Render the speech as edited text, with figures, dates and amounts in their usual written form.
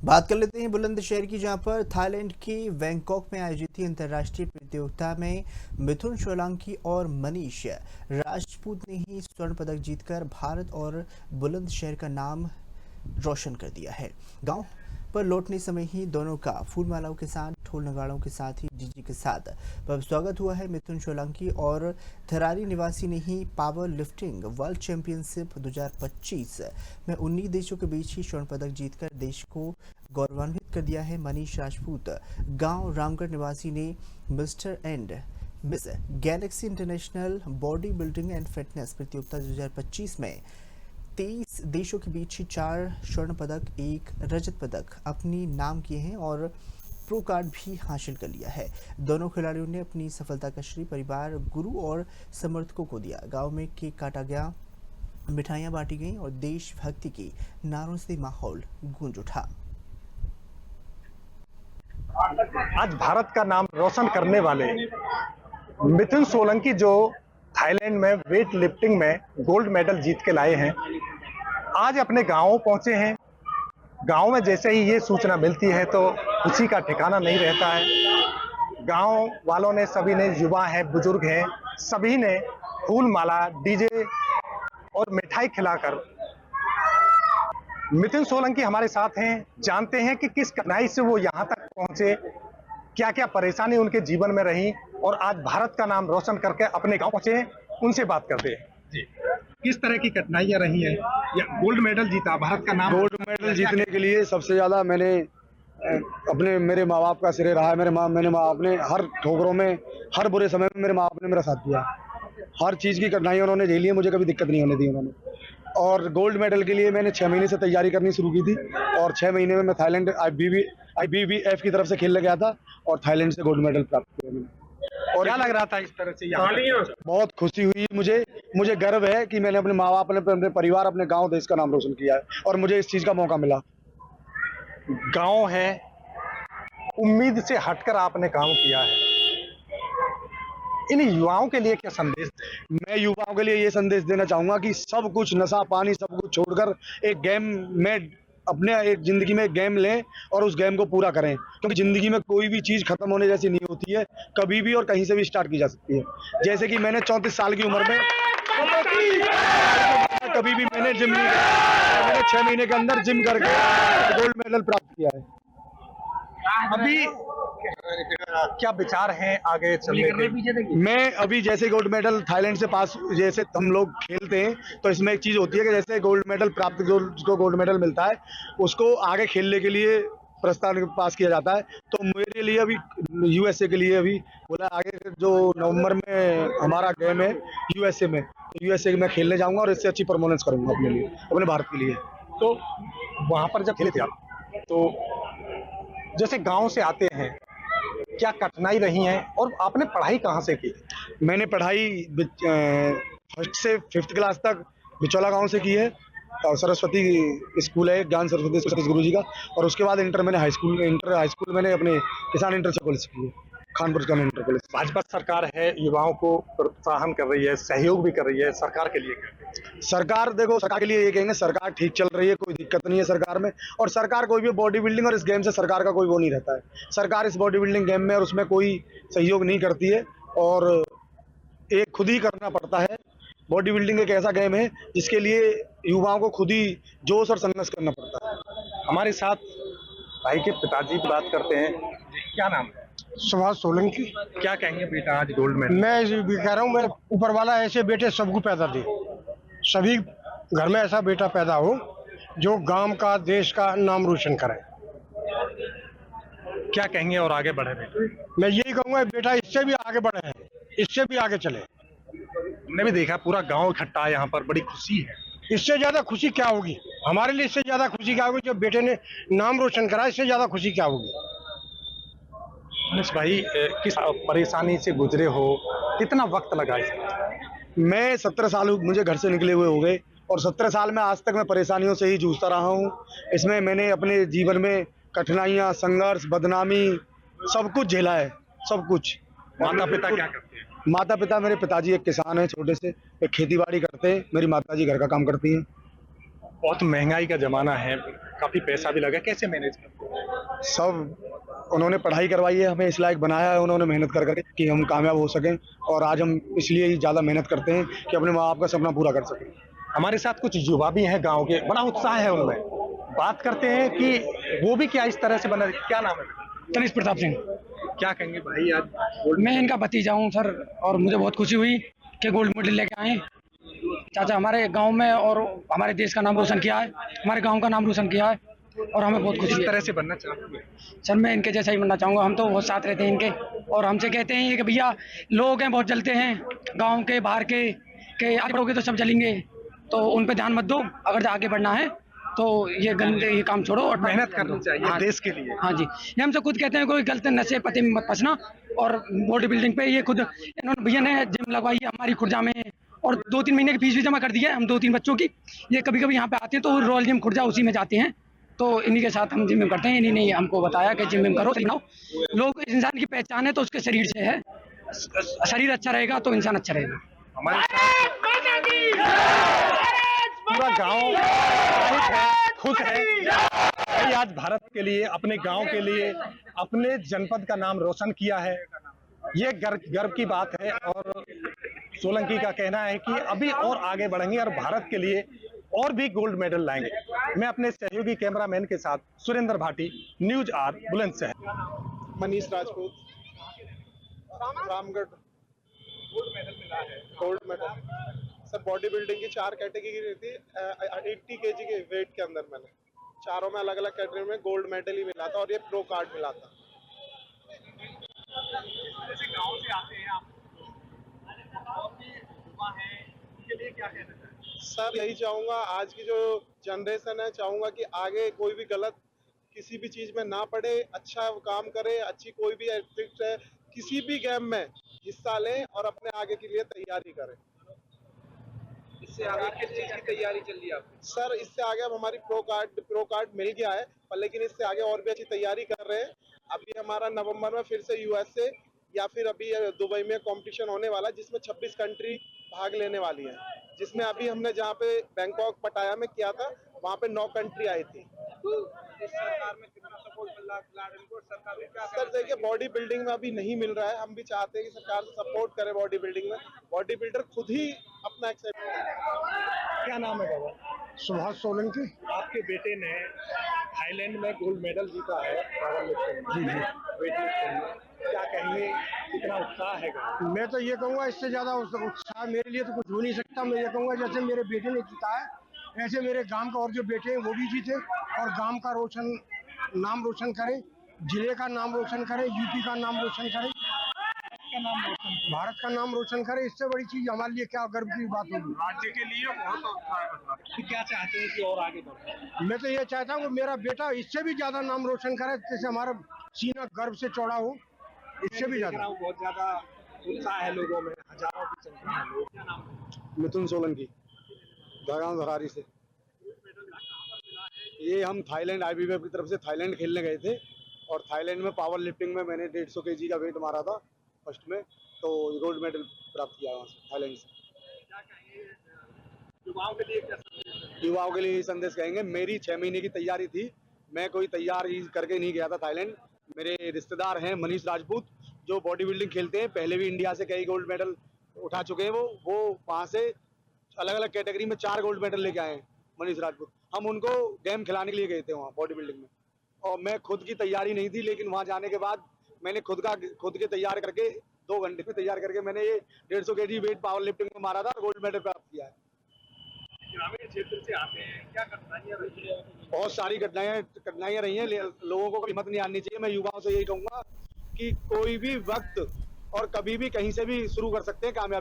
बात कर लेते हैं बुलंदशहर की, जहां पर थाईलैंड की बैंकॉक में आयोजित थी अंतर्राष्ट्रीय प्रतियोगिता में मिथुन सोलंकी और मनीष राजपूत ने ही स्वर्ण पदक जीतकर भारत और बुलंदशहर का नाम रोशन कर दिया है। गांव पर लौटने समय ही दोनों का फूलमालाओं के साथ, ढोल नगाड़ों के साथ ही डीजे के साथ भव्य स्वागत हुआ है। मिथुन सोलंकी और थरारी निवासी ने ही पावर लिफ्टिंग वर्ल्ड चैंपियनशिप 2025 में 19 देशों के बीच ही स्वर्ण पदक जीतकर देश को गौरवान्वित कर दिया है। मनीष राजपूत गांव रामगढ़ निवासी ने mister and miss Galaxy international body building and fitness प्रतियोगिता 2025 में 23 देशों के बीच ही 4 स्वर्ण पदक, 1 रजत पदक अपनी नाम किए हैं और प्रो कार्ड भी हासिल कर लिया है। दोनों खिलाड़ियों ने अपनी सफलता का श्रेय परिवार, गुरु और समर्थकों को दिया। गांव में केक काटा गया, मिठाइयां बांटी गईं और देशभक्ति के नारों से माहौल गूंज उठा। आज भारत का नाम रोशन करने वाले मिथुन सोलंकी जो थाईलैंड में वेट लिफ्टिंग में गोल्ड मेडल जीत के लाए हैं, आज अपने गांव पहुंचे हैं। गांव में जैसे ही ये सूचना मिलती है तो खुशी का ठिकाना नहीं रहता है। गांव वालों ने, सभी ने, युवा हैं, बुजुर्ग हैं, सभी ने फूल माला, डीजे और मिठाई खिलाकर मिथुन सोलंकी हमारे साथ हैं। जानते हैं कि किस कठिनाई से वो यहाँ तक पहुंचे, क्या क्या परेशानी उनके जीवन में रही और आज भारत का नाम रोशन करके अपने गांव पहुंचे। उनसे बात करते हैं। जी, किस तरह की कठिनाइयां रही हैं? या गोल्ड मेडल जीता, भारत का नाम गोल्ड मेडल जीतने के लिए सबसे ज्यादा मेरे माँ बाप का श्रेय रहा है। मेरे माँ बाप ने हर ठोकरों में, हर बुरे समय में मेरे माँ बाप ने मेरा साथ दिया। हर चीज की कठिनाई उन्होंने झेली है, मुझे कभी दिक्कत नहीं होने दी उन्होंने। और गोल्ड मेडल के लिए मैंने 6 महीने से तैयारी करनी शुरू की थी और 6 महीने में मैं थाईलैंड IBBF की तरफ से खेलने गया था और थाईलैंड से गोल्ड मेडल प्राप्त किया मैंने। और क्या लग रहा था इस तरह से यहाँ? बहुत खुशी हुई मुझे गर्व है कि मैंने अपने माँ बाप, अपने परिवार, अपने गांव, देश का नाम रोशन किया है और मुझे इस चीज का मौका मिला। गांव है, उम्मीद से हटकर आपने काम किया है। इन युवाओं के लिए क्या संदेश? मैं युवाओं के लिए ये संदेश देना चाहूंगा कि सब कुछ, नशा पानी सब कुछ छोड़कर एक गेम में, अपने एक जिंदगी में गेम लें और उस गेम को पूरा करें, क्योंकि जिंदगी में कोई भी चीज खत्म होने जैसी नहीं होती है। कभी भी और कहीं से भी स्टार्ट की जा सकती है। जैसे कि मैंने 34 साल की उम्र में कभी भी मैंने जिम नहीं किया, मैंने 6 महीने के अंदर जिम करके गोल्ड मेडल प्राप्त किया है। अभी क्या विचार हैं आगे चलने के? मैं अभी जैसे गोल्ड मेडल थाईलैंड से पास, जैसे हम लोग खेलते हैं तो इसमें एक चीज होती है कि जैसे गोल्ड मेडल प्राप्त, जिसको गोल्ड मेडल मिलता है उसको आगे खेलने के लिए प्रस्ताव पास किया जाता है। तो मेरे लिए अभी USA के लिए अभी बोला, आगे जो नवंबर में हमारा गेम है USA में, तो USA में खेलने जाऊंगा और इससे अच्छी परफॉर्मेंस करूंगा अपने लिए, अपने भारत के लिए। तो वहां पर जब खेले थे आप, तो जैसे गांव से आते हैं, क्या कठिनाई रही हैं और आपने पढ़ाई कहाँ से की? मैंने पढ़ाई 1st से 5th क्लास तक बिचौला गांव से की है और सरस्वती स्कूल है, ज्ञान सरस्वती गुरु जी का। और उसके बाद इंटर मैंने हाई स्कूल मैंने अपने किसान इंटर से कॉलेज की है, खानपुर किसान इंटर कॉलेज। भाजपा सरकार है, युवाओं को प्रोत्साहन कर रही है, सहयोग भी कर रही है, सरकार के लिए क्या? सरकार, देखो, सरकार के लिए ये कहेंगे, सरकार ठीक चल रही है, कोई दिक्कत नहीं है सरकार में। और सरकार कोई भी बॉडी बिल्डिंग और इस गेम से सरकार का कोई वो नहीं रहता है। सरकार इस बॉडी बिल्डिंग गेम में और उसमें कोई सहयोग नहीं करती है और एक खुद ही करना पड़ता है। बॉडी बिल्डिंग एक ऐसा गेम है जिसके लिए युवाओं को खुद ही जोश और संघर्ष करना पड़ता है। हमारे साथ भाई के पिताजी की बात करते हैं। क्या नाम है? सुभाष सोलंकी। क्या कहेंगे बेटा आज गोल्ड मेडल? मैं भी कह रहा हूँ, मेरे ऊपर वाला ऐसे बेटे सबको पैदा दे, सभी घर में ऐसा बेटा पैदा हो जो गांव का, देश का नाम रोशन करे। क्या कहेंगे और आगे बढ़े बेटा? मैं यही कहूँगा बेटा इससे भी आगे बढ़े हैं, इससे भी आगे चले। हमने भी देखा पूरा गांव इकट्ठा है यहाँ पर, बड़ी खुशी है। इससे ज्यादा खुशी क्या होगी हमारे लिए? इससे ज्यादा खुशी क्या होगी? जब बेटे ने नाम रोशन करा, इससे ज्यादा खुशी क्या होगी? मनीष भाई, किस परेशानी से गुजरे हो, कितना वक्त लगा इसमें? मैं 17 साल मुझे घर से निकले हुए हो गए और 17 साल में आज तक मैं परेशानियों से ही जूझता रहा हूँ। इसमें मैंने अपने जीवन में कठिनाइयाँ, संघर्ष, बदनामी सब कुछ झेला है, सब कुछ। माता पिता क्या करते हैं? माता पिता, मेरे पिताजी एक किसान हैं, छोटे से एक खेती बाड़ी करते हैं। मेरी माताजी घर का काम करती हैं। बहुत महंगाई का जमाना है, काफी पैसा भी लगा, कैसे मैनेज करते? सब उन्होंने पढ़ाई करवाई है, हमें इस लायक बनाया है उन्होंने मेहनत कर करके कि हम कामयाब हो सकें, और आज हम इसलिए ही ज़्यादा मेहनत करते हैं कि अपने माँ बाप का सपना पूरा कर सकें। हमारे साथ कुछ युवा भी हैं गांव के, बड़ा उत्साह है उनमें। बात करते हैं कि वो भी क्या इस तरह से बना, क्या नाम है? तनिष प्रताप सिंह। क्या कहेंगे भाई आज? मैं इनका भतीजा हूँ सर, और मुझे बहुत खुशी हुई कि गोल्ड मेडल लेके आए चाचा हमारे गांव में, और हमारे देश का नाम रोशन किया है, हमारे गांव का नाम रोशन किया है, और हमें बहुत खुशी इस है। तरह से बनना चाहते हैं सर मैं इनके जैसा ही बनना चाहूँगा, हम तो बहुत साथ रहते हैं इनके, और हमसे कहते हैं कि भैया लोग हैं बहुत जलते हैं गाँव के बाहर के आगे बढ़ोगे तो सब जलेंगे, तो उन पर ध्यान मत दो, अगर आगे बढ़ना है तो ये गंदे ये काम छोड़ो और मेहनत करनी चाहिए हाँ, देश के लिए। हाँ जी, ये हमसे खुद कहते हैं कोई गलत नशे पते में मत फंसना, और बॉडी बिल्डिंग पे ये खुद इन्होंने भैया ने जिम लगवाई है हमारी खुर्जा में, और 2-3 महीने की फीस भी जमा कर दी है, हम 2-3 बच्चों की। ये कभी कभी यहाँ पे आते हैं तो रॉयल जिम खुर्जा उसी में जाते हैं, तो इन्हीं के साथ हम जिम में करते हैं। इन्हीं ने हमको बताया कि जिम में करो, बनाओ। लोग इंसान की पहचान है तो उसके शरीर से है, शरीर अच्छा रहेगा तो इंसान अच्छा रहेगा। हमारे साथ पूरा गांव उत्साहित है, खुश है भाई, आज भारत के लिए, अपने गांव के लिए, अपने जनपद का नाम रोशन किया है। ये गर्व की बात है, और सोलंकी का कहना है कि अभी और आगे बढ़ेंगे और भारत के लिए और भी गोल्ड मेडल लाएंगे। मैं अपने सहयोगी कैमरामैन के साथ सुरेंद्र भाटी, न्यूज आर, बुलंदशहर। मनीष राजपूत, रामगढ़। गोल्ड मेडल सर बॉडी बिल्डिंग की 4 कैटेगरी थी, 80 केजी के वेट के अंदर मैंने चारों में अलग अलग कैटेगरी में गोल्ड मेडल ही मिला था, और ये प्रो कार्ड मिला था। गांव से आते हैं आप, युवा हैं, उनके लिए क्या कहना चाहेंगे? सर यही चाहूँगा, आज की जो जनरेशन है, चाहूँगा कि आगे कोई भी गलत किसी भी चीज़ में ना पड़े, अच्छा काम करे, अच्छी कोई भी एक्टिविटी है, किसी भी गेम में हिस्सा लें और अपने आगे के लिए तैयारी करें। इससे आगे किस चीज की तैयारी चल रही है आपकी? सर इससे आगे अब हमारी प्रो कार्ड मिल गया है, पर लेकिन इससे आगे और भी अच्छी तैयारी कर रहे हैं। अभी हमारा नवंबर में फिर से यूएसए या फिर अभी दुबई में कंपटीशन होने वाला है, जिसमें 26 कंट्री भाग लेने वाली है, जिसमें अभी हमने जहाँ पे बैंकॉक पटाया में किया था, वहाँ पे 9 कंट्री आई थी। इस सरकार में कितना सपोर्ट मिल रहा है खिलाड़ियों को? सरकार को क्या सर देखिए, बॉडी बिल्डिंग में अभी नहीं मिल रहा है, हम भी चाहते हैं कि सरकार सपोर्ट करे बॉडी बिल्डिंग में। बॉडी बिल्डर खुद ही अपना एक्सेप्ट। क्या नाम है बाबा? सुभाष सोलंकी। आपके बेटे ने थाईलैंड में गोल्ड मेडल जीता है पावर लिफ्टिंग में, वेट लिफ्टिंग में, क्या कहेंगे, कितना उत्साह है? मैं तो ये कहूँगा इससे ज़्यादा उत्साह मेरे लिए तो कुछ हो नहीं सकता। मैं ये कहूँगा जैसे मेरे बेटे ने जीता है, ऐसे मेरे गांव का और जो बेटे हैं वो भी जीते, और गांव का नाम रोशन करें, जिले का नाम रोशन करें, यूपी का नाम रोशन करें, भारत का नाम रोशन करें। इससे बड़ी चीज हमारे लिए क्या गर्व की बात होगी। राज्य के लिए बहुत उत्साह। क्या चाहते हैं कि और आगे बढ़े? मैं तो ये चाहता हूँ कि मेरा बेटा इससे भी ज्यादा नाम रोशन करे, जैसे हमारा सीना गर्व से चौड़ा हो, इससे भी ज्यादा। बहुत ज्यादा उत्साह है लोगों में, हजारों की संख्या में लोग। क्या नाम है? मिथुन सोलंकी, गांव धरारी से। ये हम थाईलैंड IBF की तरफ से थाईलैंड खेलने गए थे, और थाईलैंड में पावर लिफ्टिंग में मैंने 150 kg का वेट मारा था फर्स्ट में, तो गोल्ड मेडल प्राप्त किया वहाँ से, थाईलैंड से। क्या कहेंगे युवाओं के लिए? क्या संदेश? युवाओं के लिए ये संदेश कहेंगे, मेरी 6 महीने की तैयारी थी, मैं कोई तैयारी करके नहीं गया था थाईलैंड। मेरे रिश्तेदार हैं मनीष राजपूत, जो बॉडी बिल्डिंग खेलते हैं, पहले भी इंडिया से कई गोल्ड मेडल उठा चुके हैं। वो वहाँ से अलग अलग कैटेगरी में 4 गोल्ड मेडल लेके आए हैं मनीष राजपूत। हम उनको गेम खिलाने के लिए गए थे वहाँ बॉडी बिल्डिंग में, और मैं खुद की तैयारी नहीं थी, लेकिन वहाँ जाने के बाद मैंने खुद के तैयार करके 2 घंटे में तैयार करके मैंने ये 150 kg वेट पावर लिफ्टिंग में मारा था, गोल्ड मेडल प्राप्त किया है। ग्रामीण क्षेत्र से आते हैं, क्या कठिनाइयाँ रही है? बहुत सारी कठिनाइयाँ रही हैं, लोगों को हिम्मत नहीं आनी चाहिए। मैं युवाओं से यही कहूँगा कि कोई भी वक्त और कभी भी कहीं से भी शुरू कर सकते हैं कामयाबी।